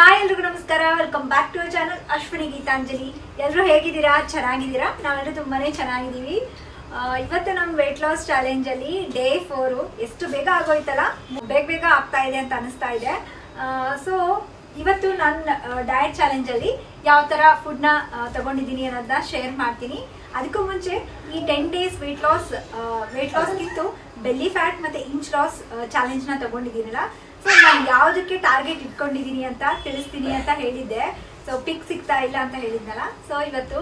Hi ಎಲ್ರಿಗೂ ನಮಸ್ಕಾರ. Welcome back to our channel Ashwini Geetanjali. ಎಲ್ಲರೂ ಹೇಗಿದ್ದೀರಾ? ಚೆನ್ನಾಗಿದ್ದೀರಾ? ನಾವೆಲ್ಲರೂ ತುಂಬಾನೇ ಚೆನ್ನಾಗಿದ್ದೀವಿ. ಇವತ್ತು ನಮ್ಮ ವೆಯ್ಟ್ ಲಾಸ್ ಚಾಲೆಂಜ್ ಅಲ್ಲಿ ಡೇ 4 ಎಷ್ಟು ಬೇಗ ಆಗೋಯ್ತಲ್ಲ, ಬೇಗ ಆಗ್ತಾ ಇದೆ ಅಂತ ಅನಿಸ್ತಾ ಇದೆ. ಸೊ ಇವತ್ತು ನನ್ನ ಡಯಟ್ ಚಾಲೆಂಜ್ ಅಲ್ಲಿ ಯಾವ ತರ ಫುಡ್ ನ ತಗೊಂಡಿದ್ದೀನಿ ಅನ್ನೋದನ್ನ ಶೇರ್ ಮಾಡ್ತೀನಿ. ಅದಕ್ಕೂ ಮುಂಚೆ ಈ 10 days ವೆಯ್ಟ್ ಲಾಸ್ಗಿಂತ ಬೆಲ್ಲಿ ಫ್ಯಾಟ್ ಮತ್ತೆ ಇಂಚ್ ಲಾಸ್ ಚಾಲೆಂಜ್ ನ ತಗೊಂಡಿದ್ದೀನಲ್ಲ, ಸೊ ನಾನು ಯಾವುದಕ್ಕೆ ಟಾರ್ಗೆಟ್ ಇಟ್ಕೊಂಡಿದ್ದೀನಿ ಅಂತ ತಿಳಿಸ್ತೀನಿ ಅಂತ ಹೇಳಿದ್ದೆ. ಸೊ ಪಿಕ್ ಸಿಗ್ತಾ ಇಲ್ಲ ಅಂತ ಹೇಳಿದ್ನಲ್ಲ. ಸೊ ಇವತ್ತು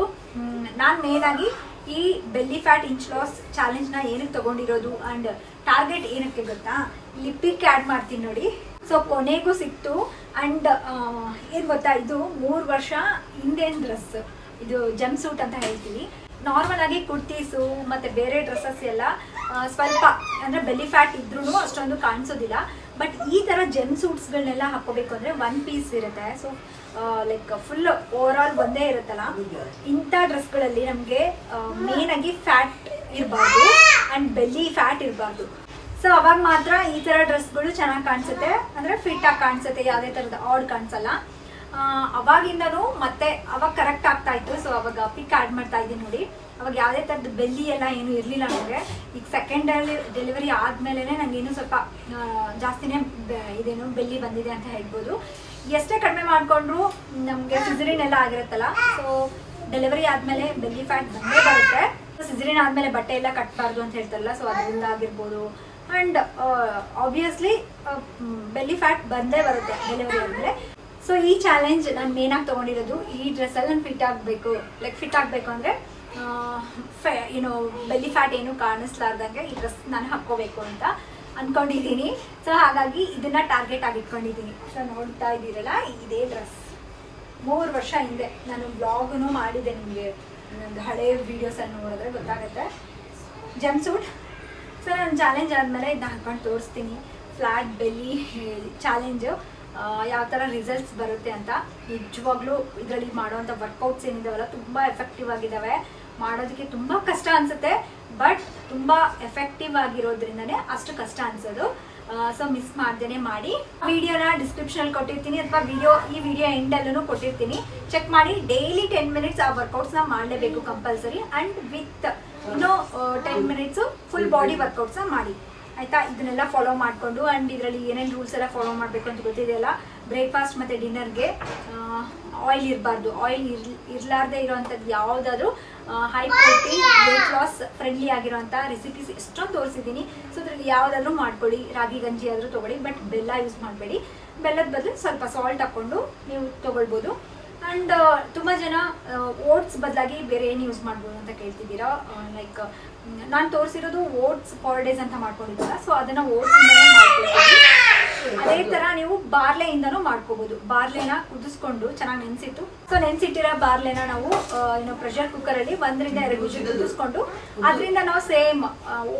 ನಾನು ಮೇನ್ ಆಗಿ ಈ belly fat inch loss challenge ನ ಏನಕ್ಕೆ ತಗೊಂಡಿರೋದು ಅಂಡ್ ಟಾರ್ಗೆಟ್ ಏನಕ್ಕೆ ಗೊತ್ತಾ, ಇಲ್ಲಿ ಪಿಕ್ ಆ್ಯಡ್ ಮಾಡ್ತೀನಿ ನೋಡಿ. ಸೊ ಕೊನೆಗೂ ಸಿಕ್ತು. ಅಂಡ್ ಏನ್ ಗೊತ್ತಾ, ಇದು 3 ವರ್ಷ ಹಿಂದಿನ ಡ್ರೆಸ್. ಇದು ಜಂಪ್ ಸೂಟ್ ಅಂತ ಹೇಳ್ತೀವಿ. ನಾರ್ಮಲ್ ಆಗಿ ಕುರ್ತೀಸು ಮತ್ತೆ ಬೇರೆ ಡ್ರೆಸ್ಸಸ್ ಎಲ್ಲ ಸ್ವಲ್ಪ ಅಂದ್ರೆ ಬೆಲ್ಲಿ ಫ್ಯಾಟ್ ಇದ್ರೂ ಅಷ್ಟೊಂದು ಕಾಣಿಸೋದಿಲ್ಲ. ಬಟ್ ಈ ತರ ಜೆಮ್ ಸೂಟ್ಸ್ಗಳನ್ನೆಲ್ಲ ಹಾಕೋಬೇಕು ಅಂದ್ರೆ 1 piece ಇರುತ್ತೆ. So like full over all ಒಂದೇ ಇರುತ್ತಲ್ಲ, ಇಂಥ ಡ್ರೆಸ್ಗಳಲ್ಲಿ ನಮಗೆ ಮೇನ್ ಆಗಿ ಫ್ಯಾಟ್ ಇರಬಾರ್ದು ಅಂಡ್ ಬೆಲ್ಲಿ ಫ್ಯಾಟ್ ಇರಬಾರ್ದು. ಸೊ ಅವಾಗ ಮಾತ್ರ ಈ ತರ ಡ್ರೆಸ್ಗಳು ಚೆನ್ನಾಗಿ ಕಾಣಿಸುತ್ತೆ, ಅಂದ್ರೆ ಫಿಟ್ ಆಗಿ ಕಾಣಿಸುತ್ತೆ, ಯಾವುದೇ ತರದ ಆಡ್ ಕಾಣಿಸಲ್ಲ. ಅವಾಗಿಂದನೂ ಮತ್ತೆ ಅವಾಗ ಕರೆಕ್ಟ್ ಆಗ್ತಾ ಇತ್ತು. ಸೊ ಅವಾಗ ಪಿಕ್ ಆ್ಯಡ್ ಮಾಡ್ತಾ ಇದ್ದೀನಿ ನೋಡಿ. ಅವಾಗ ಯಾವುದೇ ಥರದ್ದು ಬೆಲ್ಲಿ ಎಲ್ಲ ಏನು ಇರಲಿಲ್ಲ ನನಗೆ. ಈಗ ಸೆಕೆಂಡ್ ಡೆಲಿವರಿ ಆದಮೇಲೆ ನನಗೇನು ಸ್ವಲ್ಪ ಜಾಸ್ತಿನೇ ಇದೇನು ಬೆಲ್ಲಿ ಬಂದಿದೆ ಅಂತ ಹೇಳ್ಬೋದು. ಎಷ್ಟೇ ಕಡಿಮೆ ಮಾಡಿಕೊಂಡ್ರು ನಮಗೆ ಸಿಸರಿನ್ ಎಲ್ಲ ಆಗಿರುತ್ತಲ್ಲ, ಸೊ ಡೆಲಿವರಿ ಆದಮೇಲೆ ಬೆಲ್ಲಿ ಫ್ಯಾಟ್ ಬಂದೇ ಬರುತ್ತೆ. ಸಿಸರಿನ್ ಆದಮೇಲೆ ಬಟ್ಟೆ ಎಲ್ಲ ಕಟ್ಟಬಾರ್ದು ಅಂತ ಹೇಳ್ತಾರಲ್ಲ, ಸೊ ಅದರಿಂದ ಆಗಿರ್ಬೋದು. ಆ್ಯಂಡ್ ಆಬ್ವಿಯಸ್ಲಿ ಬೆಲ್ಲಿ ಫ್ಯಾಟ್ ಬಂದೇ ಬರುತ್ತೆ ಡೆಲಿವರಿ ಆದಮೇಲೆ. ಸೊ ಈ ಚಾಲೆಂಜ್ ನಾನು ಮೇನಾಗಿ ತೊಗೊಂಡಿರೋದು ಈ ಡ್ರೆಸ್ಸಲ್ಲಿ ನಾನು ಫಿಟ್ ಆಗಬೇಕು ಅಂದರೆ ಏನೋ ಬೆಲ್ಲಿ ಫ್ಯಾಟ್ ಏನು ಕಾಣಿಸ್ಲಾರ್ದಂಗೆ ಈ ಡ್ರೆಸ್ ನಾನು ಹಾಕ್ಕೋಬೇಕು ಅಂತ ಅಂದ್ಕೊಂಡಿದ್ದೀನಿ. ಸೊ ಹಾಗಾಗಿ ಇದನ್ನು ಟಾರ್ಗೆಟ್ ಆಗಿ ಇಟ್ಕೊಂಡಿದ್ದೀನಿ. ಸೊ ನೋಡ್ತಾ ಇದ್ದೀರಲ್ಲ, ಇದೇ ಡ್ರೆಸ್ 3 ವರ್ಷ ಹಿಂದೆ ನಾನು ಬ್ಲಾಗನ್ನು ಮಾಡಿದ್ದೆ. ನಿಮಗೆ ನನ್ನದು ಹಳೆಯ ವೀಡಿಯೋಸನ್ನು ನೋಡಿದ್ರೆ ಗೊತ್ತಾಗುತ್ತೆ. Jumpsuit. ಸೊ ನಾನು ಚಾಲೆಂಜ್ ಆದಮೇಲೆ ಇದನ್ನ ಹಾಕೊಂಡು ತೋರಿಸ್ತೀನಿ. ಫ್ಲ್ಯಾಟ್ ಬೆಲ್ಲಿ ಚಾಲೆಂಜು ಯಾವ ಥರ ರಿಸಲ್ಟ್ಸ್ ಬರುತ್ತೆ ಅಂತ. ನಿಜವಾಗ್ಲೂ ಇದರಲ್ಲಿ ಮಾಡೋವಂಥ ವರ್ಕೌಟ್ಸ್ ಏನಿದಾವಲ್ಲ ತುಂಬ ಎಫೆಕ್ಟಿವ್ ಆಗಿದ್ದಾವೆ. ಮಾಡೋದಕ್ಕೆ ತುಂಬ ಕಷ್ಟ ಅನಿಸುತ್ತೆ, ಬಟ್ ತುಂಬ ಎಫೆಕ್ಟಿವ್ ಆಗಿರೋದ್ರಿಂದನೇ ಅಷ್ಟು ಕಷ್ಟ ಅನಿಸೋದು. ಸೊ ಮಿಸ್ ಮಾಡ್ದೇನೆ ಮಾಡಿ. ವಿಡಿಯೋನ ಡಿಸ್ಕ್ರಿಪ್ಷನಲ್ಲಿ ಕೊಟ್ಟಿರ್ತೀನಿ, ಅಥವಾ ಈ ವಿಡಿಯೋ ಎಂಡಲ್ಲೂ ಕೊಟ್ಟಿರ್ತೀನಿ. ಚೆಕ್ ಮಾಡಿ. ಡೈಲಿ 10 minutes ಆ ವರ್ಕೌಟ್ಸ್ನ ಮಾಡಲೇಬೇಕು compulsory. And with 10 minutes full body ವರ್ಕೌಟ್ಸ್ನ ಮಾಡಿ, ಆಯಿತಾ? ಇದನ್ನೆಲ್ಲ ಫಾಲೋ ಮಾಡಿಕೊಂಡು ಆ್ಯಂಡ್ ಇದರಲ್ಲಿ ಏನೇನು ರೂಲ್ಸ್ ಎಲ್ಲ ಫಾಲೋ ಮಾಡಬೇಕು ಅಂತ ಗೊತ್ತಿದೆಯಲ್ಲ. ಬ್ರೇಕ್ಫಾಸ್ಟ್ ಮತ್ತು ಡಿನ್ನರ್ಗೆ ಆಯಿಲ್ ಇರಬಾರ್ದು. ಆಯಿಲ್ ಇರಲಾರ್ದೇ ಇರೋವಂಥದ್ದು ಯಾವುದಾದ್ರೂ high protein weight loss friendly ಆಗಿರೋಂಥ ರೆಸಿಪೀಸ್ ಎಷ್ಟೊಂದು ತೋರಿಸಿದ್ದೀನಿ. ಸೊ ಇದರಲ್ಲಿ ಯಾವುದಾದ್ರೂ ಮಾಡ್ಕೊಳ್ಳಿ. ರಾಗಿ ಗಂಜಿ ಆದರೂ ತೊಗೊಳ್ಳಿ, ಬಟ್ ಬೆಲ್ಲ ಯೂಸ್ ಮಾಡಬೇಡಿ. ಬೆಲ್ಲದ ಬದಲು ಸ್ವಲ್ಪ ಸಾಲ್ಟ್ ಹಾಕ್ಕೊಂಡು ನೀವು ತೊಗೊಳ್ಬೋದು. ಆ್ಯಂಡ್ ತುಂಬ ಜನ ಓಟ್ಸ್ ಬದಲಾಗಿ ಬೇರೆ ಏನು ಯೂಸ್ ಮಾಡ್ಬೋದು ಅಂತ ಕೇಳ್ತಿದ್ದೀರಾ. ಲೈಕ್ ನಾನು ತೋರಿಸಿರೋದು ಓಟ್ಸ್ ಪಾರ್ಡೇಸ್ ಅಂತ ಮಾಡ್ಕೊಂಡಿದ್ದೀರಾ. ಸೊ ಅದನ್ನು ಓಟ್ಸಿಂದನೇ ಮಾಡ್ಕೊಳ್ಬೋದು. ಅದೇ ಥರ ನೀವು ಬಾರ್ಲೆಯಿಂದನೂ ಮಾಡ್ಕೋಬೋದು. ಬಾರ್ಲೆನ ಕುದಿಸ್ಕೊಂಡು ಚೆನ್ನಾಗಿ ನೆನೆಸಿಟ್ಟು, ಸೊ ನೆನೆಸಿಟ್ಟಿರೋ ಬಾರ್ಲೆನ ನಾವು ಪ್ರೆಷರ್ ಕುಕ್ಕರಲ್ಲಿ 1 ರಿಂದ 2 ವಿಷಲ್ ಕುದಿಸ್ಕೊಂಡು ಅದರಿಂದ ನಾವು ಸೇಮ್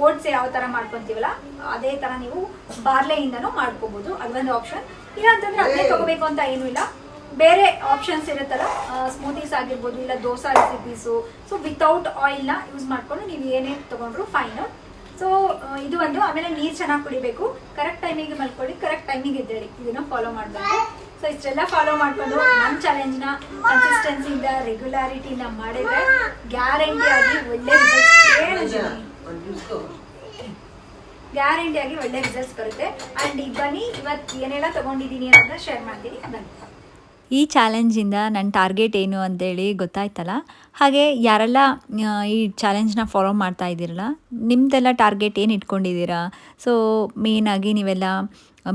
ಓಟ್ಸ್ ಯಾವ ಥರ ಮಾಡ್ಕೊತೀವಲ್ಲ ಅದೇ ಥರ ನೀವು ಬಾರ್ಲೆಯಿಂದನೂ ಮಾಡ್ಕೋಬೋದು. ಅದೊಂದು ಆಪ್ಷನ್. ಇಲ್ಲ ಅಂತಂದರೆ ಅದನ್ನೇ ತಗೋಬೇಕು ಅಂತ ಏನೂ ಇಲ್ಲ. ಬೇರೆ ಆಪ್ಷನ್ಸ್ ಇರುತ್ತಲ್ಲ, ಸ್ಮೂತೀಸ್ ಆಗಿರ್ಬೋದು, ಇಲ್ಲ ದೋಸಾ ರೆಸಿಪೀಸು. ಸೊ ವಿತೌಟ್ ಆಯಿಲ್ನ ಯೂಸ್ ಮಾಡಿಕೊಂಡು ನೀವು ಏನೇನು ತೊಗೊಂಡ್ರು ಫೈನು. ಸೊ ಇದು ಒಂದು. ಆಮೇಲೆ ನೀರು ಚೆನ್ನಾಗಿ ಕುಡಿಬೇಕು, ಕರೆಕ್ಟ್ ಟೈಮಿಗೆ ಮಲ್ಕೊಳ್ಳಿ, ಕರೆಕ್ಟ್ ಟೈಮಿಗೆ ಎದ್ದೇಳಿ. ಇದನ್ನು ಫಾಲೋ ಮಾಡಬೇಕು. ಸೊ ಇಷ್ಟೆಲ್ಲ ಫಾಲೋ ಮಾಡಿಕೊಂಡು ನನ್ನ ಚಾಲೆಂಜ್ನ ಕನ್ಸಿಸ್ಟೆನ್ಸಿಯಿಂದ ರೆಗ್ಯುಲಾರಿಟಿನ ಮಾಡಿದರೆ ಗ್ಯಾರಂಟಿಯಾಗಿ ಒಳ್ಳೆ ರಿಸಲ್ಟ್ಸ್ ಬರುತ್ತೆ. ಆ್ಯಂಡ್ ಈಗ ಬನ್ನಿ, ಇವತ್ತು ಏನೆಲ್ಲ ತೊಗೊಂಡಿದ್ದೀನಿ ಅನ್ನೋದನ್ನ ಶೇರ್ ಮಾಡ್ತೀನಿ. ಬನ್ನಿ. ಈ ಚಾಲೆಂಜಿಂದ ನನ್ನ ಟಾರ್ಗೆಟ್ ಏನು ಅಂತೇಳಿ ಗೊತ್ತಾಯ್ತಲ್ಲ. ಹಾಗೆ ಯಾರೆಲ್ಲ ಈ ಚಾಲೆಂಜ್ನ ಫಾಲೋ ಮಾಡ್ತಾ ಇದ್ದೀರಲ್ಲ, ನಿಮ್ಮದೆಲ್ಲ ಟಾರ್ಗೆಟ್ ಏನು ಇಟ್ಕೊಂಡಿದ್ದೀರಾ? ಸೊ ಮೇಯ್ನಾಗಿ ನೀವೆಲ್ಲ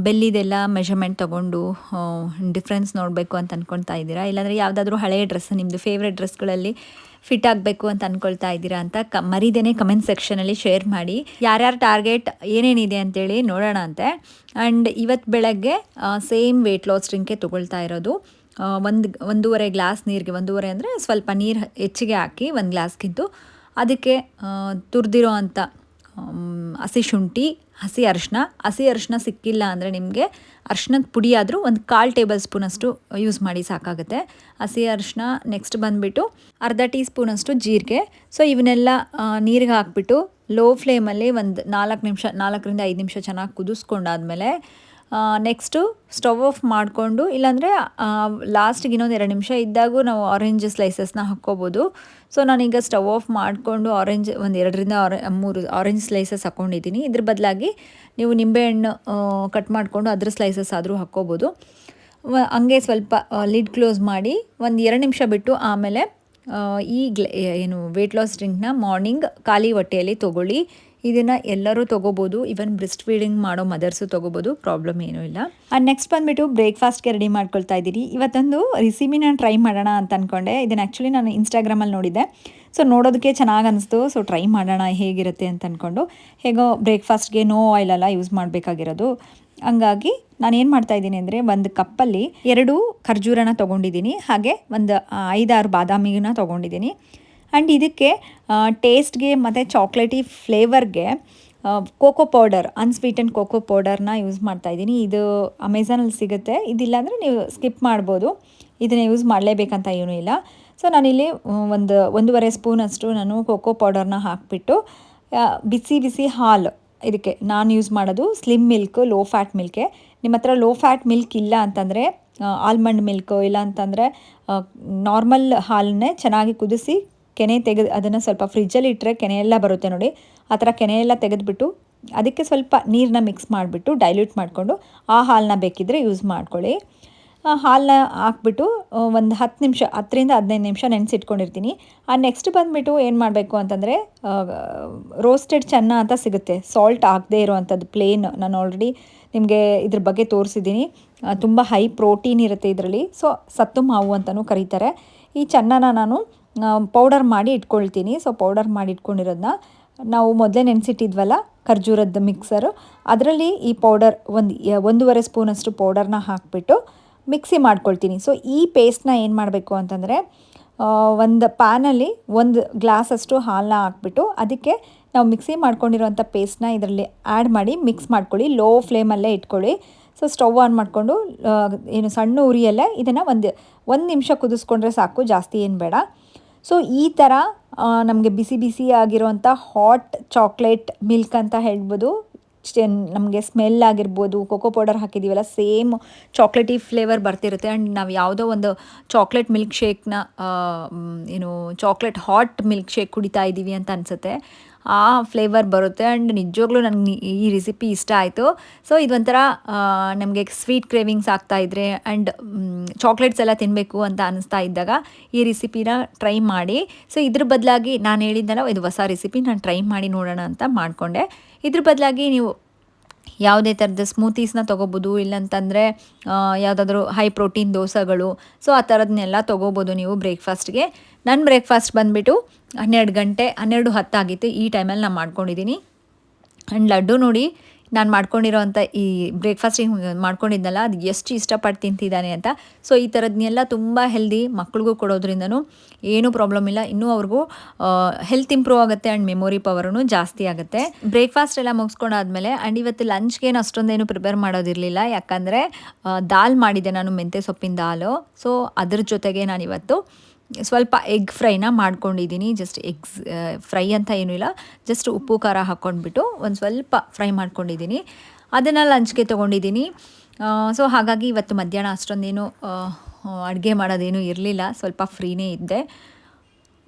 ಬೆಲ್ಲಿದೆಲ್ಲ ಮೆಷರ್ಮೆಂಟ್ ತೊಗೊಂಡು ಡಿಫ್ರೆನ್ಸ್ ನೋಡಬೇಕು ಅಂತ ಅಂದ್ಕೊಳ್ತಾ ಇದ್ದೀರಾ? ಇಲ್ಲಾಂದರೆ ಯಾವುದಾದ್ರೂ ಹಳೆಯ ಡ್ರೆಸ್, ನಿಮ್ಮದು ಫೇವ್ರೆಟ್ ಡ್ರೆಸ್ಗಳಲ್ಲಿ ಫಿಟ್ ಆಗಬೇಕು ಅಂತ ಅಂದ್ಕೊಳ್ತಾ ಇದ್ದೀರಾ ಅಂತ ಮರಿದೇನೆ ಕಮೆಂಟ್ ಸೆಕ್ಷನಲ್ಲಿ ಶೇರ್ ಮಾಡಿ. ಯಾರ್ಯಾರ ಟಾರ್ಗೆಟ್ ಏನೇನಿದೆ ಅಂತೇಳಿ ನೋಡೋಣ ಅಂತೆ. ಆ್ಯಂಡ್ ಇವತ್ತು ಬೆಳಗ್ಗೆ ಸೇಮ್ ವೆಯ್ಟ್ ಲಾಸ್ ಡ್ರಿಂಕೆ ತೊಗೊಳ್ತಾ ಇರೋದು. 1.5 ಗ್ಲಾಸ್ ನೀರಿಗೆ, 1.5 ಅಂದರೆ ಸ್ವಲ್ಪ ನೀರು ಹೆಚ್ಚಿಗೆ ಹಾಕಿ 1 ಗ್ಲಾಸ್ಗಿಂತು ಅದಕ್ಕೆ ತುರಿದಿರೋ ಅಂಥ ಹಸಿ ಶುಂಠಿ, ಹಸಿ ಅರಿಶಿನ ಸಿಕ್ಕಿಲ್ಲ ಅಂದರೆ ನಿಮಗೆ ಅರಿಶಿನದ ಪುಡಿ ಆದರೂ 1/4 ಟೇಬಲ್ ಸ್ಪೂನಷ್ಟು ಯೂಸ್ ಮಾಡಿ ಸಾಕಾಗುತ್ತೆ. ಹಸಿ ಅರಿಶಿನ. ನೆಕ್ಸ್ಟ್ ಬಂದುಬಿಟ್ಟು ಅರ್ಧ ಟೀ ಸ್ಪೂನಷ್ಟು ಜೀರಿಗೆ. ಸೊ ಇವನ್ನೆಲ್ಲ ನೀರಿಗೆ ಹಾಕ್ಬಿಟ್ಟು ಲೋ ಫ್ಲೇಮಲ್ಲಿ ಒಂದು 4 ರಿಂದ 5 ನಿಮಿಷ ಚೆನ್ನಾಗಿ ಕುದಿಸ್ಕೊಂಡಾದ್ಮೇಲೆ ನೆಕ್ಸ್ಟು ಸ್ಟವ್ ಆಫ್ ಮಾಡಿಕೊಂಡು ಇಲ್ಲಾಂದರೆ ಲಾಸ್ಟಿಗೆ ಇನ್ನೊಂದು 2 ನಿಮಿಷ ಇದ್ದಾಗೂ ನಾವು ಆರೆಂಜ್ ಸ್ಲೈಸಸ್ನ ಹಾಕ್ಕೋಬೋದು. ಸೊ ನಾನೀಗ ಸ್ಟವ್ ಆಫ್ ಮಾಡಿಕೊಂಡು ಆರೆಂಜ್ ಒಂದು 2ರಿಂದ 3 ಆರೆಂಜ್ ಸ್ಲೈಸಸ್ ಹಾಕ್ಕೊಂಡಿದ್ದೀನಿ. ಇದ್ರ ಬದಲಾಗಿ ನೀವು ನಿಂಬೆಹಣ್ಣು ಕಟ್ ಮಾಡಿಕೊಂಡು ಅದ್ರ ಸ್ಲೈಸಸ್ ಆದರೂ ಹಾಕ್ಕೋಬೋದು. ಹಂಗೆ ಸ್ವಲ್ಪ ಲಿಡ್ ಕ್ಲೋಸ್ ಮಾಡಿ ಒಂದು 2 ನಿಮಿಷ ಬಿಟ್ಟು ಆಮೇಲೆ ಈ ಏನು ವೆಯ್ಟ್ ಲಾಸ್ ಡ್ರಿಂಕ್ನ ಮಾರ್ನಿಂಗ್ ಖಾಲಿ ಹೊಟ್ಟೆಯಲ್ಲಿ ತೊಗೊಳ್ಳಿ. ಇದನ್ನು ಎಲ್ಲರೂ ತೊಗೋಬೋದು, ಈವನ್ ಬ್ರೆಸ್ಟ್ ಫೀಡಿಂಗ್ ಮಾಡೋ ಮದರ್ಸು ತೊಗೋಬೋದು, ಪ್ರಾಬ್ಲಮ್ ಏನೂ ಇಲ್ಲ. ನೆಕ್ಸ್ಟ್ ಬಂದುಬಿಟ್ಟು ಬ್ರೇಕ್ಫಾಸ್ಟ್ಗೆ ರೆಡಿ ಮಾಡ್ಕೊಳ್ತಾ ಇದ್ದೀನಿ. ಇವತ್ತೊಂದು ರೆಸಿಪಿನ ಟ್ರೈ ಮಾಡೋಣ ಅಂತ ಅಂದ್ಕೊಂಡೆ. ಇದನ್ನು ಆ್ಯಕ್ಚುಲಿ ನಾನು ಇನ್ಸ್ಟಾಗ್ರಾಮಲ್ಲಿ ನೋಡಿದ್ದೆ. ಸೊ ನೋಡೋದಕ್ಕೆ ಚೆನ್ನಾಗಿ ಅನಿಸ್ತು. ಸೊ ಟ್ರೈ ಮಾಡೋಣ ಹೇಗಿರುತ್ತೆ ಅಂತ ಅಂದ್ಕೊಂಡು, ಹೇಗೋ ಬ್ರೇಕ್ಫಾಸ್ಟ್ಗೆ ನೋ ಆಯಿಲೆಲ್ಲ ಯೂಸ್ ಮಾಡಬೇಕಾಗಿರೋದು. ಹಂಗಾಗಿ ನಾನೇನು ಮಾಡ್ತಾಯಿದ್ದೀನಿ ಅಂದರೆ, ಒಂದು ಕಪ್ಪಲ್ಲಿ 2 ಖರ್ಜೂರನ ತೊಗೊಂಡಿದ್ದೀನಿ, ಹಾಗೆ ಒಂದು 5-6 ಬಾದಾಮಿನ ತೊಗೊಂಡಿದ್ದೀನಿ. ಆ್ಯಂಡ್ ಇದಕ್ಕೆ ಟೇಸ್ಟ್ಗೆ ಮತ್ತು ಚಾಕ್ಲೇಟಿ ಫ್ಲೇವರ್ಗೆ ಕೋಕೋ ಪೌಡರ್, ಅನ್ಸ್ವೀಟೆಂಡ್ ಕೋಕೋ ಪೌಡರ್ನ ಯೂಸ್ ಮಾಡ್ತಾಯಿದ್ದೀನಿ. ಇದು ಅಮೆಝಾನಲ್ಲಿ ಸಿಗುತ್ತೆ. ಇದಿಲ್ಲಾಂದರೆ ನೀವು ಸ್ಕಿಪ್ ಮಾಡ್ಬೋದು, ಇದನ್ನು ಯೂಸ್ ಮಾಡಲೇಬೇಕಂತ ಏನೂ ಇಲ್ಲ. ಸೊ ನಾನಿಲ್ಲಿ 1.5 ಸ್ಪೂನಷ್ಟು ನಾನು ಕೋಕೋ ಪೌಡರ್ನ ಹಾಕಿಬಿಟ್ಟು ಬಿಸಿ ಹಾಲು, ಇದಕ್ಕೆ ನಾನು ಯೂಸ್ ಮಾಡೋದು ಸ್ಲಿಮ್ ಮಿಲ್ಕ್, ಲೋ ಫ್ಯಾಟ್ ಮಿಲ್ಕೆ. ನಿಮ್ಮ ಹತ್ರ ಲೋ ಫ್ಯಾಟ್ ಮಿಲ್ಕ್ ಇಲ್ಲ ಅಂತಂದರೆ ಆಲ್ಮಂಡ್ ಮಿಲ್ಕು, ಇಲ್ಲ ಅಂತಂದರೆ ನಾರ್ಮಲ್ ಹಾಲನ್ನೇ ಚೆನ್ನಾಗಿ ಕುದಿಸಿ ಕೆನೆ ತೆಗೆದು ಅದನ್ನು ಸ್ವಲ್ಪ ಫ್ರಿಜ್ಜಲ್ಲಿ ಇಟ್ಟರೆ ಕೆನೆ ಎಲ್ಲ ಬರುತ್ತೆ ನೋಡಿ, ಆ ಥರ ಕೆನೆ ಎಲ್ಲ ತೆಗೆದುಬಿಟ್ಟು ಅದಕ್ಕೆ ಸ್ವಲ್ಪ ನೀರನ್ನ ಮಿಕ್ಸ್ ಮಾಡಿಬಿಟ್ಟು ಡೈಲ್ಯೂಟ್ ಮಾಡಿಕೊಂಡು ಆ ಹಾಲನ್ನ ಬೇಕಿದ್ದರೆ ಯೂಸ್ ಮಾಡ್ಕೊಳ್ಳಿ. ಹಾಲನ್ನ ಹಾಕ್ಬಿಟ್ಟು ಒಂದು 10ರಿಂದ 15 ನಿಮಿಷ ನೆನೆಸಿಟ್ಕೊಂಡಿರ್ತೀನಿ. ನೆಕ್ಸ್ಟ್ ಬಂದುಬಿಟ್ಟು ಏನು ಮಾಡಬೇಕು ಅಂತಂದರೆ, ರೋಸ್ಟೆಡ್ ಚೆನ್ನ ಅಂತ ಸಿಗುತ್ತೆ, ಸಾಲ್ಟ್ ಹಾಕದೇ ಇರೋವಂಥದ್ದು ಪ್ಲೇನ್. ನಾನು ಆಲ್ರೆಡಿ ನಿಮಗೆ ಇದ್ರ ಬಗ್ಗೆ ತೋರಿಸಿದ್ದೀನಿ. ತುಂಬ ಹೈ ಪ್ರೋಟೀನ್ ಇರುತ್ತೆ ಇದರಲ್ಲಿ. ಸೊ ಸತ್ತು ಮಾವು ಅಂತಲೂ ಕರೀತಾರೆ. ಈ ಚೆನ್ನನ ನಾನು ಪೌಡರ್ ಮಾಡಿ ಇಟ್ಕೊಳ್ತೀನಿ. ಸೊ ಪೌಡರ್ ಮಾಡಿ ಇಟ್ಕೊಂಡಿರೋದನ್ನ ನಾವು ಮೊದಲೇ ನೆನೆಸಿಟ್ಟಿದ್ವಲ್ಲ ಖರ್ಜೂರದ ಮಿಕ್ಸರು, ಅದರಲ್ಲಿ ಈ ಪೌಡರ್ 1.5 ಸ್ಪೂನಷ್ಟು ಪೌಡರ್ನ ಹಾಕಿಬಿಟ್ಟು ಮಿಕ್ಸಿ ಮಾಡ್ಕೊಳ್ತೀನಿ. ಸೊ ಈ ಪೇಸ್ಟ್ನ ಏನು ಮಾಡಬೇಕು ಅಂತಂದರೆ, ಒಂದು ಪ್ಯಾನಲ್ಲಿ 1 ಗ್ಲಾಸಷ್ಟು ಹಾಲನ್ನ ಹಾಕ್ಬಿಟ್ಟು ಅದಕ್ಕೆ ನಾವು ಮಿಕ್ಸಿ ಮಾಡ್ಕೊಂಡಿರೋಂಥ ಪೇಸ್ಟ್ನ ಇದರಲ್ಲಿ ಆ್ಯಡ್ ಮಾಡಿ ಮಿಕ್ಸ್ ಮಾಡ್ಕೊಳ್ಳಿ. ಲೋ ಫ್ಲೇಮಲ್ಲೇ ಇಟ್ಕೊಳ್ಳಿ. ಸೊ ಸ್ಟವ್ ಆನ್ ಮಾಡಿಕೊಂಡು ಏನು ಸಣ್ಣ ಉರಿಯಲ್ಲೇ ಇದನ್ನು ಒಂದು ನಿಮಿಷ ಕುದಿಸ್ಕೊಂಡ್ರೆ ಸಾಕು, ಜಾಸ್ತಿ ಏನು ಬೇಡ. ಸೊ ಈ ಥರ ನಮಗೆ ಬಿಸಿ ಆಗಿರೋಂಥ ಹಾಟ್ ಚಾಕ್ಲೇಟ್ ಮಿಲ್ಕ್ ಅಂತ ಹೇಳ್ಬೋದು. ನಮಗೆ ಸ್ಮೆಲ್ ಆಗಿರ್ಬೋದು, ಕೋಕೋ ಪೌಡರ್ ಹಾಕಿದ್ದೀವಲ್ಲ, ಸೇಮ್ ಚಾಕ್ಲೇಟಿ ಫ್ಲೇವರ್ ಬರ್ತಿರುತ್ತೆ. ಆ್ಯಂಡ್ ನಾವು ಯಾವುದೋ ಒಂದು ಚಾಕ್ಲೇಟ್ ಮಿಲ್ಕ್ ಶೇಕ್ನ ಚಾಕ್ಲೇಟ್ ಹಾಟ್ ಮಿಲ್ಕ್ ಶೇಕ್ ಕುಡಿತಾ ಇದ್ದೀವಿ ಅಂತ ಅನಿಸುತ್ತೆ. ಆ ಫ್ಲೇವರ್ ಬರುತ್ತೆ. ಆ್ಯಂಡ್ ನಿಜವಾಗ್ಲೂ ನನಗೆ ಈ ರೆಸಿಪಿ ಇಷ್ಟ ಆಯಿತು. ಸೊ ಇದೊಂಥರ ನಮಗೆ ಸ್ವೀಟ್ ಕ್ರೇವಿಂಗ್ಸ್ ಆಗ್ತಾಯಿದ್ರೆ ಆ್ಯಂಡ್ ಚಾಕ್ಲೇಟ್ಸ್ ಎಲ್ಲ ತಿನ್ನಬೇಕು ಅಂತ ಅನ್ನಿಸ್ತಾ ಇದ್ದಾಗ ಈ ರೆಸಿಪಿನ ಟ್ರೈ ಮಾಡಿ. ಸೊ ಇದ್ರ ಬದಲಾಗಿ ನಾನು ಹೇಳಿದ್ದೆನಲ್ಲ, ಇದು ಹೊಸ ರೆಸಿಪಿ, ನಾನು ಟ್ರೈ ಮಾಡಿ ನೋಡೋಣ ಅಂತ ಮಾಡಿಕೊಂಡೆ. ಇದ್ರ ಬದಲಾಗಿ ನೀವು ಯಾವುದೇ ಥರದ ಸ್ಮೂತೀಸ್ನ ತೊಗೋಬೋದು, ಇಲ್ಲಂತಂದರೆ ಯಾವುದಾದ್ರೂ ಹೈ ಪ್ರೋಟೀನ್ ದೋಸೆಗಳು, ಸೊ ಆ ಥರದನ್ನೆಲ್ಲ ತೊಗೋಬೋದು ನೀವು ಬ್ರೇಕ್ಫಾಸ್ಟ್ಗೆ. ನನ್ನ ಬ್ರೇಕ್ಫಾಸ್ಟ್ ಬಂದುಬಿಟ್ಟು 12:10 ಆಗಿತ್ತು. ಈ ಟೈಮಲ್ಲಿ ನಾನು ಮಾಡ್ಕೊಂಡಿದ್ದೀನಿ. ಆ್ಯಂಡ್ ಲಡ್ಡು ನೋಡಿ, ನಾನು ಮಾಡ್ಕೊಂಡಿರೋವಂಥ ಈ ಬ್ರೇಕ್ಫಾಸ್ಟಿಗೆ ಮಾಡ್ಕೊಂಡಿದ್ದಲ್ಲ, ಅದು ಎಷ್ಟು ಇಷ್ಟಪಟ್ಟು ತಿಂತಿದ್ದಾನೆ ಅಂತ. ಸೊ ಈ ಥರದನ್ನೆಲ್ಲ ತುಂಬ ಹೆಲ್ದಿ, ಮಕ್ಳಿಗೂ ಕೊಡೋದ್ರಿಂದನೂ ಏನೂ ಪ್ರಾಬ್ಲಮ್ ಇಲ್ಲ. ಇನ್ನೂ ಅವ್ರಿಗೂ ಹೆಲ್ತ್ ಇಂಪ್ರೂವ್ ಆಗುತ್ತೆ ಆ್ಯಂಡ್ ಮೆಮೊರಿ ಪವರೂ ಜಾಸ್ತಿ ಆಗುತ್ತೆ. ಬ್ರೇಕ್ಫಾಸ್ಟ್ ಎಲ್ಲ ಮುಗಿಸ್ಕೊಂಡಾದ್ಮೇಲೆ ಆ್ಯಂಡ್ ಇವತ್ತು ಲಂಚ್ಗೇನು ಅಷ್ಟೊಂದೇನು ಪ್ರಿಪೇರ್ ಮಾಡೋದಿರಲಿಲ್ಲ, ಯಾಕಂದರೆ ದಾಲ್ ಮಾಡಿದ್ದೆ ನಾನು, ಮೆಂತ್ಯ ಸೊಪ್ಪಿನ ದಾಲು. ಸೊ ಅದ್ರ ಜೊತೆಗೆ ನಾನಿವತ್ತು ಸ್ವಲ್ಪ ಎಗ್ ಫ್ರೈನ ಮಾಡ್ಕೊಂಡಿದ್ದೀನಿ. ಜಸ್ಟ್ ಎಗ್ಸ್ ಫ್ರೈ ಅಂತ ಏನೂ ಇಲ್ಲ, ಜಸ್ಟ್ ಉಪ್ಪು ಖಾರ ಹಾಕ್ಕೊಂಡ್ಬಿಟ್ಟು ಒಂದು ಸ್ವಲ್ಪ ಫ್ರೈ ಮಾಡ್ಕೊಂಡಿದ್ದೀನಿ. ಅದನ್ನು ಲಂಚ್ಗೆ ತೊಗೊಂಡಿದ್ದೀನಿ. ಸೊ ಹಾಗಾಗಿ ಇವತ್ತು ಮಧ್ಯಾಹ್ನ ಅಷ್ಟೊಂದೇನು ಅಡುಗೆ ಮಾಡೋದೇನೂ ಇರಲಿಲ್ಲ, ಸ್ವಲ್ಪ ಫ್ರೀನೇ ಇದ್ದೆ.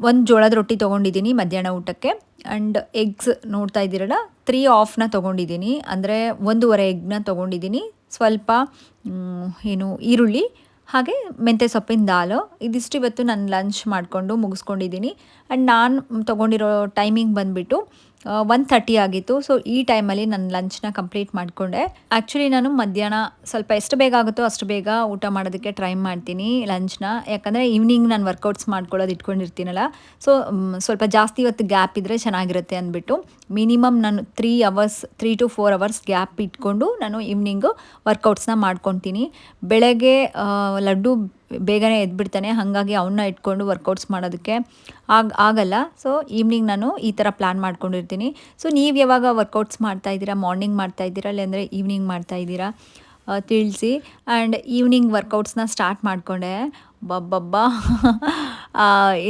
ಒಂದು ಜೋಳದ ರೊಟ್ಟಿ ತೊಗೊಂಡಿದ್ದೀನಿ ಮಧ್ಯಾಹ್ನ ಊಟಕ್ಕೆ. ಆ್ಯಂಡ್ ಎಗ್ಸ್ ನೋಡ್ತಾ ಇದ್ದೀರಲ್ಲ, 3 ಆಫ್ನ ತೊಗೊಂಡಿದ್ದೀನಿ, ಅಂದರೆ 1.5 ಎಗ್ನ ತೊಗೊಂಡಿದ್ದೀನಿ. ಸ್ವಲ್ಪ ಈರುಳ್ಳಿ ಹಾಗೆ ಮೆಂತ್ಯ ಸೊಪ್ಪಿನ ದಾಲು, ಇದಿಷ್ಟು ಇವತ್ತು ನಾನು ಲಂಚ್ ಮಾಡಿಕೊಂಡು ಮುಗಿಸ್ಕೊಂಡಿದ್ದೀನಿ. ಆ್ಯಂಡ್ ನಾನು ತೊಗೊಂಡಿರೋ ಟೈಮಿಂಗ್ ಬಂದುಬಿಟ್ಟು 1:30 ಆಗಿತ್ತು. ಸೊ ಈ ಟೈಮಲ್ಲಿ ನಾನು ಲಂಚ್ನ ಕಂಪ್ಲೀಟ್ ಮಾಡಿಕೊಂಡೆ. ಆ್ಯಕ್ಚುಲಿ ನಾನು ಮಧ್ಯಾಹ್ನ ಸ್ವಲ್ಪ ಎಷ್ಟು ಬೇಗ ಆಗುತ್ತೋ ಅಷ್ಟು ಬೇಗ ಊಟ ಮಾಡೋದಕ್ಕೆ ಟ್ರೈ ಮಾಡ್ತೀನಿ ಲಂಚ್ನ, ಯಾಕಂದರೆ ಈವ್ನಿಂಗ್ ನಾನು ವರ್ಕೌಟ್ಸ್ ಮಾಡ್ಕೊಳ್ಳೋದು ಇಟ್ಕೊಂಡಿರ್ತೀನಲ್ಲ. ಸೊ ಸ್ವಲ್ಪ ಜಾಸ್ತಿ ಹೊತ್ತು ಗ್ಯಾಪ್ ಇದ್ದರೆ ಚೆನ್ನಾಗಿರುತ್ತೆ ಅಂದ್ಬಿಟ್ಟು ಮಿನಿಮಮ್ ನಾನು 3 to 4 ಅವರ್ಸ್ ಗ್ಯಾಪ್ ಇಟ್ಕೊಂಡು ನಾನು ಈವ್ನಿಂಗು ವರ್ಕೌಟ್ಸ್ನ ಮಾಡ್ಕೊತೀನಿ. ಬೆಳಗ್ಗೆ ಲಡ್ಡು ಬೇಗನೆ ಎದ್ಬಿಡ್ತಾನೆ, ಹಾಗಾಗಿ ಅವನ್ನ ಇಟ್ಕೊಂಡು ವರ್ಕೌಟ್ಸ್ ಮಾಡೋದಕ್ಕೆ ಆಗಲ್ಲ. ಸೊ ಈವ್ನಿಂಗ್ ನಾನು ಈ ಥರ ಪ್ಲ್ಯಾನ್ ಮಾಡ್ಕೊಂಡಿರ್ತೀನಿ. ಸೊ ನೀವು ಯಾವಾಗ ವರ್ಕೌಟ್ಸ್ ಮಾಡ್ತಾಯಿದ್ದೀರಾ, ಮಾರ್ನಿಂಗ್ ಮಾಡ್ತಾಯಿದ್ದೀರಾ ಇಲ್ಲಾಂದರೆ ಈವ್ನಿಂಗ್ ಮಾಡ್ತಾಯಿದ್ದೀರಾ ತಿಳಿಸಿ. ಆ್ಯಂಡ್ ಈವ್ನಿಂಗ್ ವರ್ಕೌಟ್ಸ್ನ ಸ್ಟಾರ್ಟ್ ಮಾಡಿಕೊಂಡೆ. ಬಬ್ಬಬ್ಬಾ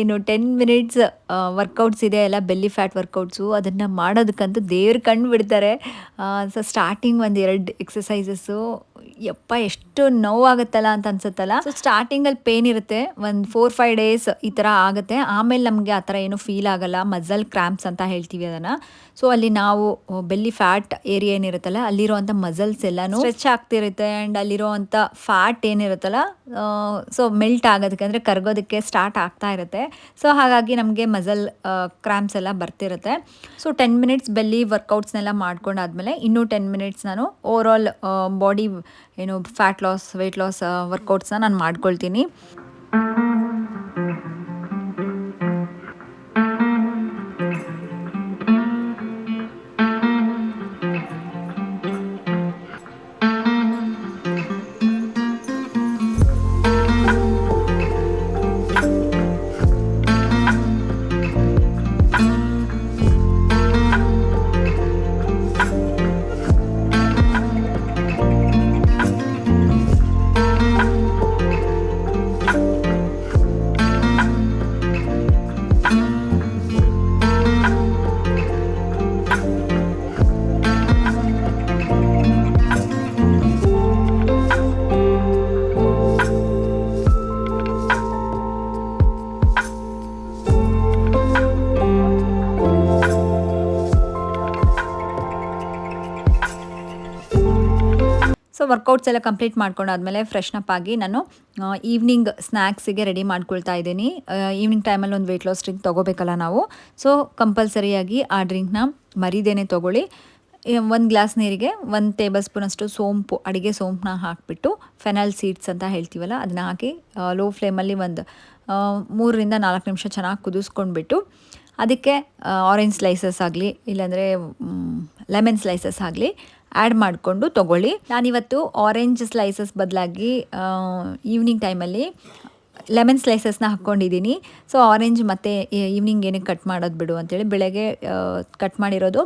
ಏನು 10 ಮಿನಿಟ್ಸ್ ವರ್ಕೌಟ್ಸ್ ಇದೆ ಎಲ್ಲ ಬೆಲ್ಲಿ ಫ್ಯಾಟ್ ವರ್ಕೌಟ್ಸು, ಅದನ್ನು ಮಾಡೋದಕ್ಕಂತೂ ದೇವ್ರು ಕಣ್ಣು ಬಿಡ್ತಾರೆ. ಸೊ ಸ್ಟಾರ್ಟಿಂಗ್ ಒಂದು 2 ಎಕ್ಸಸೈಸಸ್ಸು ಯಪ್ಪ ಎಷ್ಟು ನೋವಾಗುತ್ತಲ್ಲ ಅಂತ ಅನ್ಸುತ್ತಲ್ಲ. ಸೊ ಸ್ಟಾರ್ಟಿಂಗಲ್ಲಿ ಪೇನ್ ಇರುತ್ತೆ, ಒಂದು 4-5 ಡೇಸ್ ಈ ಥರ ಆಗುತ್ತೆ. ಆಮೇಲೆ ನಮಗೆ ಆ ಥರ ಏನೂ ಫೀಲ್ ಆಗಲ್ಲ. ಮಸಲ್ ಕ್ರ್ಯಾಂಪ್ಸ್ ಅಂತ ಹೇಳ್ತೀವಿ ಅದನ್ನು. ಸೊ ಅಲ್ಲಿ ನಾವು ಬೆಲ್ಲಿ ಫ್ಯಾಟ್ ಏರಿಯಾ ಏನಿರುತ್ತಲ್ಲ ಅಲ್ಲಿರೋವಂಥ ಮಸಲ್ಸ್ ಎಲ್ಲನೂ ಸ್ಟ್ರೆಚ್ ಆಗ್ತಿರುತ್ತೆ. ಆ್ಯಂಡ್ ಅಲ್ಲಿರೋವಂಥ ಫ್ಯಾಟ್ ಏನಿರುತ್ತಲ್ಲ ಸೊ ಮೆಲ್ಟ್ ಆಗೋದಕ್ಕೆ ಅಂದರೆ ಕರಗೋದಕ್ಕೆ ಸ್ಟಾರ್ಟ್ ಆಗ್ತಾ ಇರುತ್ತೆ. ಸೊ ಹಾಗಾಗಿ ನಮಗೆ ಮಸಲ್ ಕ್ರ್ಯಾಂಪ್ಸ್ ಎಲ್ಲ ಬರ್ತಿರುತ್ತೆ. ಸೊ 10 ಮಿನಿಟ್ಸ್ ಬೆಲ್ಲಿ ವರ್ಕೌಟ್ಸ್ನೆಲ್ಲ ಮಾಡ್ಕೊಂಡಾದ್ಮೇಲೆ ಇನ್ನೂ 10 ಮಿನಿಟ್ಸ್ ನಾನು ಓವರಾಲ್ ಬಾಡಿ ಏನು ಫ್ಯಾಟ್ ಲಾಸ್ ವೆಯ್ಟ್ ಲಾಸ್ ವರ್ಕೌಟ್ಸ್ನ ನಾನು ಮಾಡ್ಕೊಳ್ತೀನಿ. ಸೊ ವರ್ಕೌಟ್ಸ್ ಎಲ್ಲ ಕಂಪ್ಲೀಟ್ ಮಾಡ್ಕೊಂಡಾದ್ಮೇಲೆ ಫ್ರೆಶ್ನಪ್ ಆಗಿ ನಾನು ಈವ್ನಿಂಗ್ ಸ್ನ್ಯಾಕ್ಸಿಗೆ ರೆಡಿ ಮಾಡ್ಕೊಳ್ತಾ ಇದ್ದೀನಿ. ಈವ್ನಿಂಗ್ ಟೈಮಲ್ಲಿ ಒಂದು ವೆಯ್ಟ್ ಲಾಸ್ ಡ್ರಿಂಕ್ ತೊಗೋಬೇಕಲ್ಲ ನಾವು. ಸೊ ಕಂಪಲ್ಸರಿಯಾಗಿ ಆ ಡ್ರಿಂಕ್ನ ಮರಿದೇನೆ ತೊಗೊಳ್ಳಿ. 1 ಗ್ಲಾಸ್ ನೀರಿಗೆ 1 ಟೇಬಲ್ ಸ್ಪೂನಷ್ಟು ಸೋಂಪು, ಅಡುಗೆ ಸೋಂಪನ್ನ ಹಾಕಿಬಿಟ್ಟು ಫೆನಲ್ ಸೀಡ್ಸ್ ಅಂತ ಹೇಳ್ತೀವಲ್ಲ ಅದನ್ನ ಹಾಕಿ ಲೋ ಫ್ಲೇಮಲ್ಲಿ ಒಂದು 3-4 ನಿಮಿಷ ಚೆನ್ನಾಗಿ ಕುದಿಸ್ಕೊಂಡ್ಬಿಟ್ಟು ಅದಕ್ಕೆ ಆರೆಂಜ್ ಸ್ಲೈಸಸ್ ಆಗಲಿ ಇಲ್ಲಾಂದರೆ ಲೆಮನ್ ಸ್ಲೈಸಸ್ ಆಗಲಿ ಆ್ಯಡ್ ಮಾಡಿಕೊಂಡು ತೊಗೊಳ್ಳಿ. ನಾನಿವತ್ತು ಆರೆಂಜ್ ಸ್ಲೈಸಸ್ ಬದಲಾಗಿ ಈವ್ನಿಂಗ್ ಟೈಮಲ್ಲಿ ಲೆಮನ್ ಸ್ಲೈಸಸ್ನ ಹಾಕ್ಕೊಂಡಿದ್ದೀನಿ. ಸೊ ಆರೆಂಜ್ ಮತ್ತು ಈವ್ನಿಂಗ್ ಏನಕ್ಕೆ ಕಟ್ ಮಾಡೋದು ಬಿಡು ಅಂತೇಳಿ ಬೆಳಗ್ಗೆ ಕಟ್ ಮಾಡಿರೋದು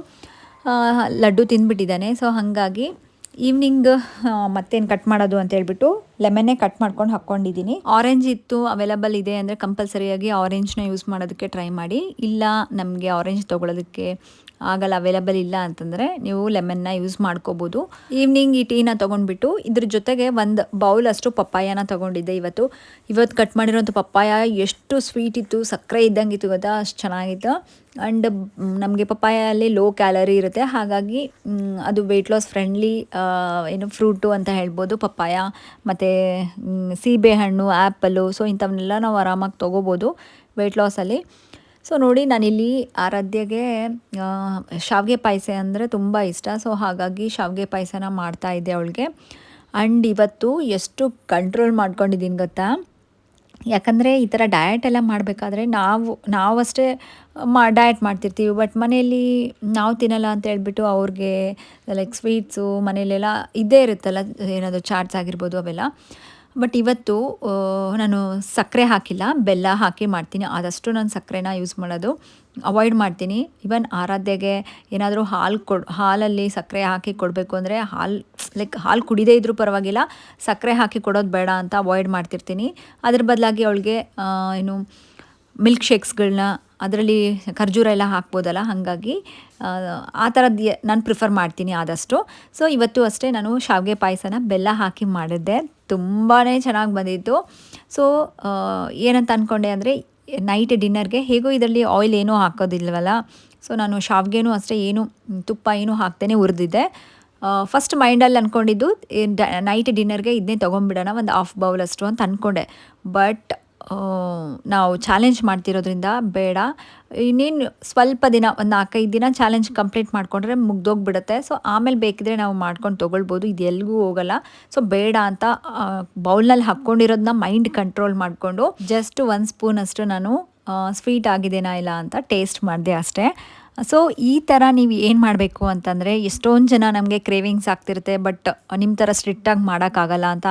ಲಡ್ಡು ತಿಂದ್ಬಿಟ್ಟಿದ್ದಾನೆ. ಸೊ ಹಾಗಾಗಿ ಈವ್ನಿಂಗ್ ಮತ್ತೇನು ಕಟ್ ಮಾಡೋದು ಅಂತ ಹೇಳ್ಬಿಟ್ಟು ಲೆಮನ್ನೇ ಕಟ್ ಮಾಡ್ಕೊಂಡು ಹಾಕ್ಕೊಂಡಿದ್ದೀನಿ. ಆರೆಂಜ್ ಇತ್ತು ಅವೈಲಬಲ್ ಇದೆ ಅಂದರೆ ಕಂಪಲ್ಸರಿಯಾಗಿ ಆರೆಂಜ್ನ ಯೂಸ್ ಮಾಡೋದಕ್ಕೆ ಟ್ರೈ ಮಾಡಿ. ಇಲ್ಲ ನಮಗೆ ಆರೆಂಜ್ ತೊಗೊಳೋದಕ್ಕೆ ಆಗಲ್ಲ, ಅವೈಲಬಲ್ ಇಲ್ಲ ಅಂತಂದರೆ ನೀವು ಲೆಮನ್ನ ಯೂಸ್ ಮಾಡ್ಕೋಬೋದು. ಈವ್ನಿಂಗ್ ಈ ಟೀನ ತೊಗೊಂಡ್ಬಿಟ್ಟು ಇದ್ರ ಜೊತೆಗೆ 1 ಬೌಲ್ ಅಷ್ಟು ಪಪ್ಪಾಯನ ತೊಗೊಂಡಿದ್ದೆ. ಇವತ್ತು ಕಟ್ ಮಾಡಿರೋಂಥ ಪಪ್ಪಾಯ ಎಷ್ಟು ಸ್ವೀಟ್ ಇತ್ತು, ಸಕ್ಕರೆ ಇದ್ದಂಗೆ ಇತ್ತು ಗೊತ್ತಾ, ಅಷ್ಟು ಚೆನ್ನಾಗಿತ್ತು. ಆ್ಯಂಡ್ ನಮಗೆ ಪಪ್ಪಾಯಲ್ಲಿ ಲೋ ಕ್ಯಾಲರಿ ಇರುತ್ತೆ, ಹಾಗಾಗಿ ಅದು ವೆಯ್ಟ್ ಲಾಸ್ ಫ್ರೆಂಡ್ಲಿ ಏನು ಫ್ರೂಟು ಅಂತ ಹೇಳ್ಬೋದು ಪಪ್ಪಾಯ. ಮತ್ತು ಸೀಬೆಹಣ್ಣು, ಆ್ಯಪಲ್ಲು, ಸೊ ಇಂಥವನ್ನೆಲ್ಲ ನಾವು ಆರಾಮಾಗಿ ತೊಗೋಬೋದು ವೆಯ್ಟ್ ಲಾಸಲ್ಲಿ. ಸೊ ನೋಡಿ ನಾನಿಲ್ಲಿ ಆರಾಧ್ಯಗೆ ಶಾವಿಗೆ ಪಾಯಸ ಅಂದರೆ ತುಂಬ ಇಷ್ಟ. ಸೊ ಹಾಗಾಗಿ ಶಾವಿಗೆ ಪಾಯಸನ ಮಾಡ್ತಾಯಿದ್ದೆ ಅವಳಿಗೆ. ಆ್ಯಂಡ್ ಇವತ್ತು ಎಷ್ಟು ಕಂಟ್ರೋಲ್ ಮಾಡ್ಕೊಂಡಿದ್ದೀನಿ ಗೊತ್ತಾ, ಯಾಕಂದರೆ ಈ ಥರ ಡಯಟ್ ಎಲ್ಲ ಮಾಡಬೇಕಾದ್ರೆ ನಾವಷ್ಟೇ ಡಯಟ್ ಮಾಡ್ತಿರ್ತೀವಿ. ಬಟ್ ಮನೆಯಲ್ಲಿ ನಾವು ತಿನ್ನಲ್ಲ ಅಂತ ಹೇಳ್ಬಿಟ್ಟು ಅವ್ರಿಗೆ ಲೈಕ್ ಸ್ವೀಟ್ಸು ಮನೆಯಲ್ಲೆಲ್ಲ ಇದ್ದೇ ಇರುತ್ತಲ್ಲ, ಏನಾದರೂ ಚಾಟ್ಸ್ ಆಗಿರ್ಬೋದು ಅವೆಲ್ಲ. ಬಟ್ ಇವತ್ತು ನಾನು ಸಕ್ಕರೆ ಹಾಕಿಲ್ಲ, ಬೆಲ್ಲ ಹಾಕಿ ಮಾಡ್ತೀನಿ. ಆದಷ್ಟು ನಾನು ಸಕ್ಕರೆನ ಯೂಸ್ ಮಾಡೋದು ಅವಾಯ್ಡ್ ಮಾಡ್ತೀನಿ. ಇವನ್ ಆರಾಧ್ಯಗೆ ಏನಾದರೂ ಹಾಲಲ್ಲಿ ಸಕ್ಕರೆ ಹಾಕಿ ಕೊಡಬೇಕು ಅಂದರೆ ಹಾಲು ಕುಡಿದೇ ಇದ್ರೂ ಪರವಾಗಿಲ್ಲ, ಸಕ್ಕರೆ ಹಾಕಿ ಕೊಡೋದು ಬೇಡ ಅಂತ ಅವಾಯ್ಡ್ ಮಾಡ್ತಿರ್ತೀನಿ. ಅದ್ರ ಬದಲಾಗಿ ಅವಳಿಗೆ ಏನು ಮಿಲ್ಕ್ ಶೇಕ್ಸ್ಗಳನ್ನ ಅದರಲ್ಲಿ ಖರ್ಜೂರ ಎಲ್ಲ ಹಾಕ್ಬೋದಲ್ಲ, ಹಾಗಾಗಿ ಆ ಥರದ್ದು ನಾನು ಪ್ರಿಫರ್ ಮಾಡ್ತೀನಿ ಆದಷ್ಟು. ಸೊ ಇವತ್ತು ಅಷ್ಟೇ ನಾನು ಶಾವಿಗೆ ಪಾಯಸನ ಬೆಲ್ಲ ಹಾಕಿ ಮಾಡಿದ್ದೆ, ತುಂಬಾ ಚೆನ್ನಾಗಿ ಬಂದಿತ್ತು. ಸೊ ಏನಂತ ಅಂದ್ಕೊಂಡೆ ಅಂದರೆ ನೈಟ್ ಡಿನ್ನರ್ಗೆ ಹೇಗೋ ಇದರಲ್ಲಿ ಆಯಿಲ್ ಏನೂ ಹಾಕೋದಿಲ್ವಲ್ಲ, ಸೊ ನಾನು ಶಾವಿಗೆನೂ ಅಷ್ಟೇ ಏನು ತುಪ್ಪ ಏನೂ ಹಾಕ್ತೇನೆ ಹುರಿದಿದ್ದೆ. ಫಸ್ಟ್ ಮೈಂಡಲ್ಲಿ ಅಂದ್ಕೊಂಡಿದ್ದು ನೈಟ್ ಡಿನ್ನರ್ಗೆ ಇದನ್ನೇ ತೊಗೊಂಬಿಡೋಣ, ಒಂದು 1/2 ಬೌಲ್ ಅಷ್ಟು ಅಂತ ಅಂದ್ಕೊಂಡೆ. ಬಟ್ ನಾವು ಚಾಲೆಂಜ್ ಮಾಡ್ತಿರೋದ್ರಿಂದ ಬೇಡ, ಇನ್ನೇನು ಸ್ವಲ್ಪ ದಿನ ಒಂದು 4-5 ದಿನ ಚಾಲೆಂಜ್ ಕಂಪ್ಲೀಟ್ ಮಾಡಿಕೊಂಡ್ರೆ ಮುಗ್ದೋಗ್ಬಿಡುತ್ತೆ. ಸೊ ಆಮೇಲೆ ಬೇಕಿದ್ರೆ ನಾವು ಮಾಡ್ಕೊಂಡು ತೊಗೊಳ್ಬೋದು, ಇದು ಎಲ್ಲಿಗೂ ಹೋಗಲ್ಲ. ಸೊ ಬೇಡ ಅಂತ ಬೌಲ್ನಲ್ಲಿ ಹಾಕ್ಕೊಂಡಿರೋದನ್ನ ಮೈಂಡ್ ಕಂಟ್ರೋಲ್ ಮಾಡಿಕೊಂಡು ಜಸ್ಟ್ 1 ಸ್ಪೂನ್ ಅಷ್ಟು ನಾನು ಸ್ವೀಟ್ ಆಗಿದೆನಾ ಇಲ್ಲ ಅಂತ ಟೇಸ್ಟ್ ಮಾಡಿದೆ ಅಷ್ಟೇ. ಸೊ ಈ ಥರ ನೀವು ಏನು ಮಾಡಬೇಕು ಅಂತಂದರೆ, ಎಷ್ಟೊಂದು ಜನ ನಮಗೆ ಕ್ರೇವಿಂಗ್ಸ್ ಆಗ್ತಿರುತ್ತೆ, ಬಟ್ ನಿಮ್ಮ ಥರ ಸ್ಟ್ರಿಕ್ಟಾಗಿ ಮಾಡೋಕ್ಕಾಗಲ್ಲ ಅಂತ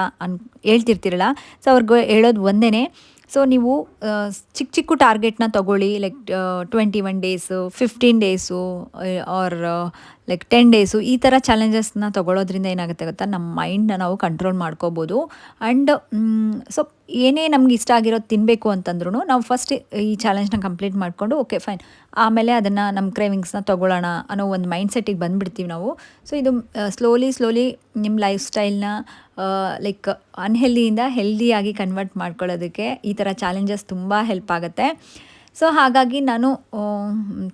ಹೇಳ್ತಿರ್ತಿರಲ್ಲ. ಸೊ ಅವ್ರಿಗೆ ಹೇಳೋದು ಒಂದೇ, ಸೊ ನೀವು ಚಿಕ್ಕ ಚಿಕ್ಕ ಟಾರ್ಗೆಟ್ನ ತೊಗೊಳ್ಳಿ, like 21 days, 15 days are like 10 days. ಈ ಥರ ಚಾಲೆಂಜಸ್ನ ತೊಗೊಳೋದ್ರಿಂದ ಏನಾಗುತ್ತೆ ಗೊತ್ತಾ, ನಮ್ಮ ಮೈಂಡ್ನ ನಾವು ಕಂಟ್ರೋಲ್ ಮಾಡ್ಕೋಬೋದು. ಆ್ಯಂಡ್ ಸೊ ಏನೇ ನಮ್ಗೆ ಇಷ್ಟ ಆಗಿರೋದು ತಿನ್ನಬೇಕು ಅಂತಂದ್ರೂ ನಾವು ಫಸ್ಟ್ ಈ ಚಾಲೆಂಜ್ನ ಕಂಪ್ಲೀಟ್ ಮಾಡಿಕೊಂಡು ಓಕೆ ಫೈನ್, ಆಮೇಲೆ ಅದನ್ನು ನಮ್ಮ ಕ್ರೇವಿಂಗ್ಸ್ನ ತೊಗೊಳ್ಳೋಣ ಅನ್ನೋ ಒಂದು ಮೈಂಡ್ ಸೆಟ್ಟಿಗೆ ಬಂದುಬಿಡ್ತೀವಿ ನಾವು. ಸೊ ಇದು ಸ್ಲೋಲಿ ನಿಮ್ಮ ಲೈಫ್ ಸ್ಟೈಲ್ನ ಲೈಕ್ ಅನ್ಹೆಲ್ದಿಯಿಂದ ಹೆಲ್ದಿಯಾಗಿ ಕನ್ವರ್ಟ್ ಮಾಡ್ಕೊಳ್ಳೋದಕ್ಕೆ ಈ ಥರ ಚಾಲೆಂಜಸ್ ತುಂಬ ಹೆಲ್ಪ್ ಆಗುತ್ತೆ. ಸೊ ಹಾಗಾಗಿ ನಾನು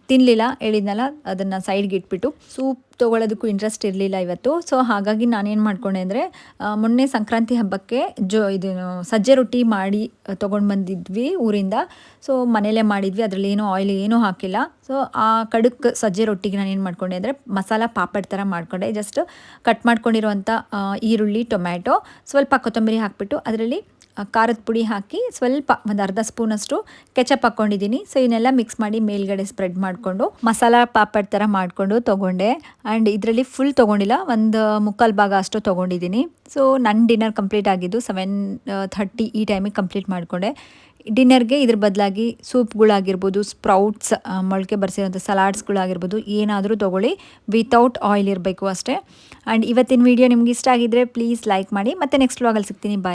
ತಿನ್ನಲಿಲ್ಲ, ಹೇಳಿದ್ನಲ್ಲ, ಅದನ್ನು ಸೈಡ್ಗೆ ಇಟ್ಬಿಟ್ಟು ಸೂಪ್ ತೊಗೊಳೋದಕ್ಕೂ ಇಂಟ್ರೆಸ್ಟ್ ಇರಲಿಲ್ಲ ಇವತ್ತು. ಸೊ ಹಾಗಾಗಿ ನಾನೇನು ಮಾಡ್ಕೊಂಡೆ ಅಂದರೆ, ಮೊನ್ನೆ ಸಂಕ್ರಾಂತಿ ಹಬ್ಬಕ್ಕೆ ಇದೇನು ಸಜ್ಜೆ ರೊಟ್ಟಿ ಮಾಡಿ ತೊಗೊಂಡು ಬಂದಿದ್ವಿ ಊರಿಂದ. ಸೊ ಮನೇಲೇ ಮಾಡಿದ್ವಿ, ಅದರಲ್ಲಿ ಏನೂ ಆಯಿಲ್ ಏನೂ ಹಾಕಿಲ್ಲ. ಸೊ ಆ ಕಡಕ್ ಸಜ್ಜೆ ರೊಟ್ಟಿಗೆ ನಾನು ಏನು ಮಾಡ್ಕೊಂಡೆ ಅಂದರೆ ಮಸಾಲ ಪಾಪಡ್ ಥರ ಮಾಡಿಕೊಂಡೆ. ಜಸ್ಟ್ ಕಟ್ ಮಾಡ್ಕೊಂಡಿರುವಂಥ ಈರುಳ್ಳಿ, ಟೊಮ್ಯಾಟೊ, ಸ್ವಲ್ಪ ಕೊತ್ತಂಬರಿ ಹಾಕಿಬಿಟ್ಟು ಅದರಲ್ಲಿ ಖಾರದ ಪುಡಿ ಹಾಕಿ ಸ್ವಲ್ಪ ಒಂದು ಅರ್ಧ ಸ್ಪೂನಷ್ಟು ಕೆಚಪ್ ಹಾಕ್ಕೊಂಡಿದ್ದೀನಿ. ಸೊ ಇವನ್ನೆಲ್ಲ ಮಿಕ್ಸ್ ಮಾಡಿ ಮೇಲ್ಗಡೆ ಸ್ಪ್ರೆಡ್ ಮಾಡಿಕೊಂಡು ಮಸಾಲ ಪಾಪಡ್ ಥರ ಮಾಡಿಕೊಂಡು ತೊಗೊಂಡೆ. ಆ್ಯಂಡ್ ಇದರಲ್ಲಿ ಫುಲ್ ತೊಗೊಂಡಿಲ್ಲ, ಒಂದು ಮುಕ್ಕಾಲು ಭಾಗ ಅಷ್ಟು ತೊಗೊಂಡಿದ್ದೀನಿ. ಸೊ ನನ್ನ ಡಿನ್ನರ್ ಕಂಪ್ಲೀಟ್ ಆಗಿದ್ದು 7:30 ಈ ಟೈಮಿಗೆ ಕಂಪ್ಲೀಟ್ ಮಾಡಿಕೊಂಡೆ. ಡಿನ್ನರ್ಗೆ ಇದ್ರ ಬದಲಾಗಿ ಸೂಪ್ಗಳಾಗಿರ್ಬೋದು, ಸ್ಪ್ರೌಟ್ಸ್, ಮೊಳಕೆ ಬರ್ಸಿರೋಂಥ ಸಲಾಡ್ಸ್ಗಳಾಗಿರ್ಬೋದು, ಏನಾದರೂ ತೊಗೊಳ್ಳಿ, ವಿತೌಟ್ ಆಯಿಲ್ ಇರಬೇಕು ಅಷ್ಟೇ. ಆ್ಯಂಡ್ ಇವತ್ತಿನ ವಿಡಿಯೋ ನಿಮ್ಗೆ ಇಷ್ಟ ಆಗಿದ್ದರೆ ಪ್ಲೀಸ್ ಲೈಕ್ ಮಾಡಿ. ಮತ್ತು ನೆಕ್ಸ್ಟ್ ವ್ಲಾಗಲ್ಲಿ ಸಿಗ್ತೀನಿ. ಬಾಯ್.